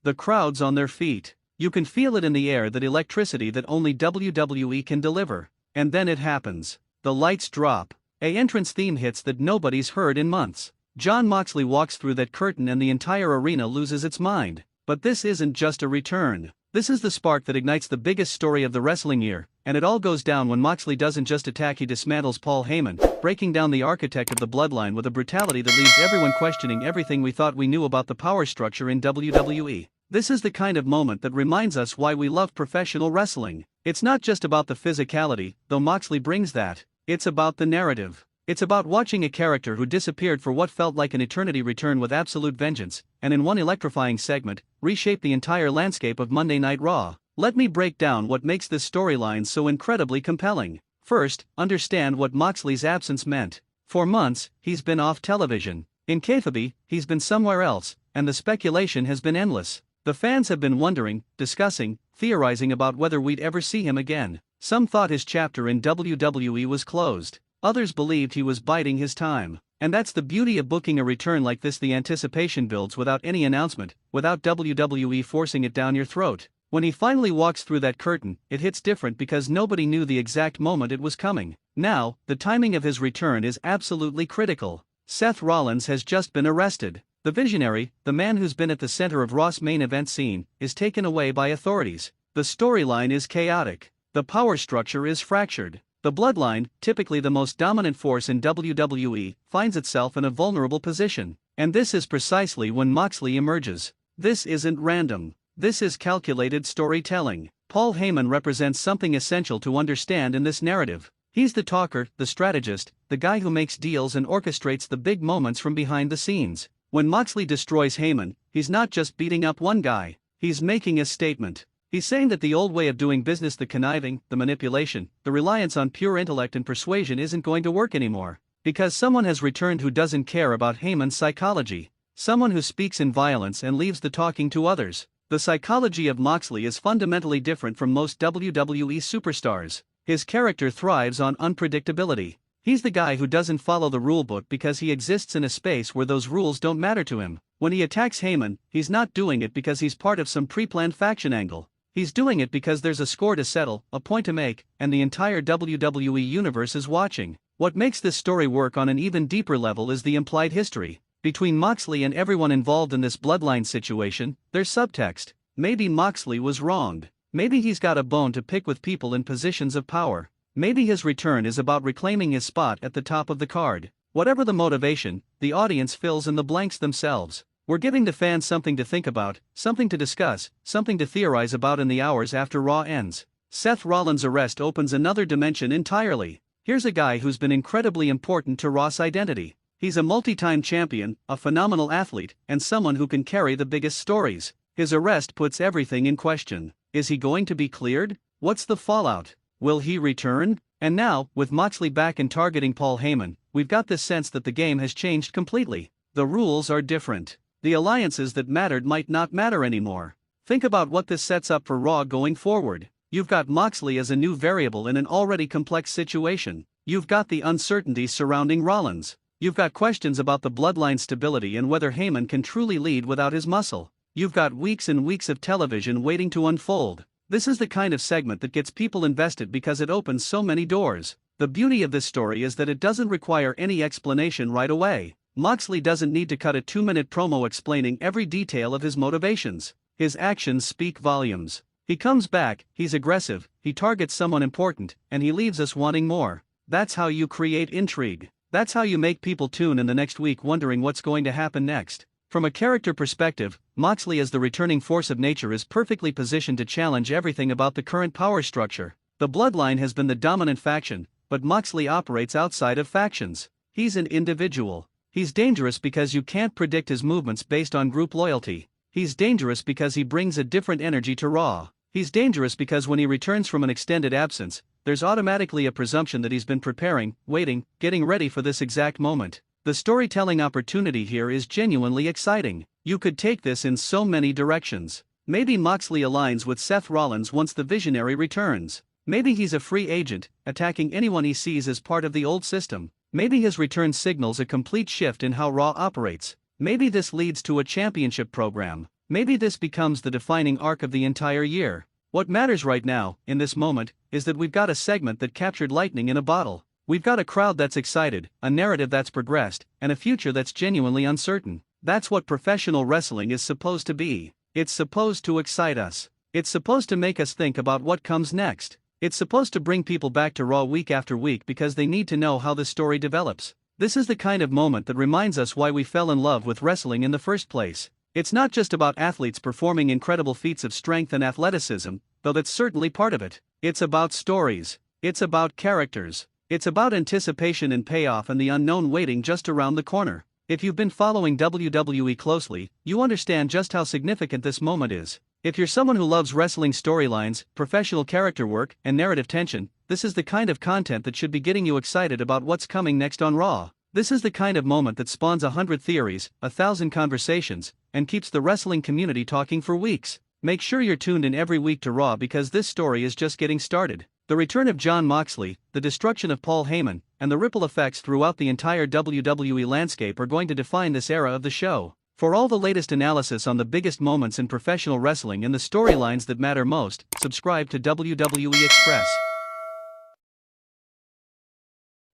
The crowd's on their feet. You can feel it in the air, that electricity that only WWE can deliver. And then it happens. The lights drop. A entrance theme hits that nobody's heard in months. Jon Moxley walks through that curtain and the entire arena loses its mind. But this isn't just a return. This is the spark that ignites the biggest story of the wrestling year, and it all goes down when Moxley doesn't just attack, he dismantles Paul Heyman, breaking down the architect of the bloodline with a brutality that leaves everyone questioning everything we thought we knew about the power structure in WWE. This is the kind of moment that reminds us why we love professional wrestling. It's not just about the physicality, though Moxley brings that. It's about the narrative. It's about watching a character who disappeared for what felt like an eternity return with absolute vengeance, and in one electrifying segment, reshape the entire landscape of Monday Night Raw. Let me break down what makes this storyline so incredibly compelling. First, understand what Moxley's absence meant. For months, he's been off television. In kayfabe, he's been somewhere else, and the speculation has been endless. The fans have been wondering, discussing, theorizing about whether we'd ever see him again. Some thought his chapter in WWE was closed. Others believed he was biding his time. And that's the beauty of booking a return like this. The anticipation builds without any announcement, without WWE forcing it down your throat. When he finally walks through that curtain, it hits different because nobody knew the exact moment it was coming. Now, the timing of his return is absolutely critical. Seth Rollins has just been arrested. The visionary, the man who's been at the center of Raw's main event scene, is taken away by authorities. The storyline is chaotic. The power structure is fractured. The bloodline, typically the most dominant force in WWE, finds itself in a vulnerable position. And this is precisely when Moxley emerges. This isn't random. This is calculated storytelling. Paul Heyman represents something essential to understand in this narrative. He's the talker, the strategist, the guy who makes deals and orchestrates the big moments from behind the scenes. When Moxley destroys Heyman, he's not just beating up one guy. He's making a statement. He's saying that the old way of doing business, the conniving, the manipulation, the reliance on pure intellect and persuasion isn't going to work anymore. Because someone has returned who doesn't care about Heyman's psychology. Someone who speaks in violence and leaves the talking to others. The psychology of Moxley is fundamentally different from most WWE superstars. His character thrives on unpredictability. He's the guy who doesn't follow the rulebook because he exists in a space where those rules don't matter to him. When he attacks Heyman, he's not doing it because he's part of some pre-planned faction angle. He's doing it because there's a score to settle, a point to make, and the entire WWE universe is watching. What makes this story work on an even deeper level is the implied history. Between Moxley and everyone involved in this bloodline situation, there's subtext. Maybe Moxley was wronged. Maybe he's got a bone to pick with people in positions of power. Maybe his return is about reclaiming his spot at the top of the card. Whatever the motivation, the audience fills in the blanks themselves. We're giving the fans something to think about, something to discuss, something to theorize about in the hours after Raw ends. Seth Rollins' arrest opens another dimension entirely. Here's a guy who's been incredibly important to Raw's identity. He's a multi-time champion, a phenomenal athlete, and someone who can carry the biggest stories. His arrest puts everything in question. Is he going to be cleared? What's the fallout? Will he return? And now, with Moxley back and targeting Paul Heyman, we've got this sense that the game has changed completely. The rules are different. The alliances that mattered might not matter anymore. Think about what this sets up for Raw going forward. You've got Moxley as a new variable in an already complex situation. You've got the uncertainty surrounding Rollins. You've got questions about the bloodline stability and whether Heyman can truly lead without his muscle. You've got weeks and weeks of television waiting to unfold. This is the kind of segment that gets people invested because it opens so many doors. The beauty of this story is that it doesn't require any explanation right away. Moxley doesn't need to cut a 2-minute promo explaining every detail of his motivations. His actions speak volumes. He comes back, he's aggressive, he targets someone important, and he leaves us wanting more. That's how you create intrigue. That's how you make people tune in the next week wondering what's going to happen next. From a character perspective, Moxley as the returning force of nature is perfectly positioned to challenge everything about the current power structure. The bloodline has been the dominant faction, but Moxley operates outside of factions. He's an individual. He's dangerous because you can't predict his movements based on group loyalty. He's dangerous because he brings a different energy to Raw. He's dangerous because when he returns from an extended absence, there's automatically a presumption that he's been preparing, waiting, getting ready for this exact moment. The storytelling opportunity here is genuinely exciting. You could take this in so many directions. Maybe Moxley aligns with Seth Rollins once the visionary returns. Maybe he's a free agent, attacking anyone he sees as part of the old system. Maybe his return signals a complete shift in how Raw operates. Maybe this leads to a championship program. Maybe this becomes the defining arc of the entire year. What matters right now, in this moment, is that we've got a segment that captured lightning in a bottle. We've got a crowd that's excited, a narrative that's progressed, and a future that's genuinely uncertain. That's what professional wrestling is supposed to be. It's supposed to excite us. It's supposed to make us think about what comes next. It's supposed to bring people back to Raw week after week because they need to know how the story develops. This is the kind of moment that reminds us why we fell in love with wrestling in the first place. It's not just about athletes performing incredible feats of strength and athleticism, though that's certainly part of it. It's about stories. It's about characters. It's about anticipation and payoff and the unknown waiting just around the corner. If you've been following WWE closely, you understand just how significant this moment is. If you're someone who loves wrestling storylines, professional character work, and narrative tension, this is the kind of content that should be getting you excited about what's coming next on Raw. This is the kind of moment that spawns 100 theories, 1,000 conversations, and keeps the wrestling community talking for weeks. Make sure you're tuned in every week to Raw because this story is just getting started. The return of Jon Moxley, the destruction of Paul Heyman, and the ripple effects throughout the entire WWE landscape are going to define this era of the show. For all the latest analysis on the biggest moments in professional wrestling and the storylines that matter most, subscribe to WWE Express.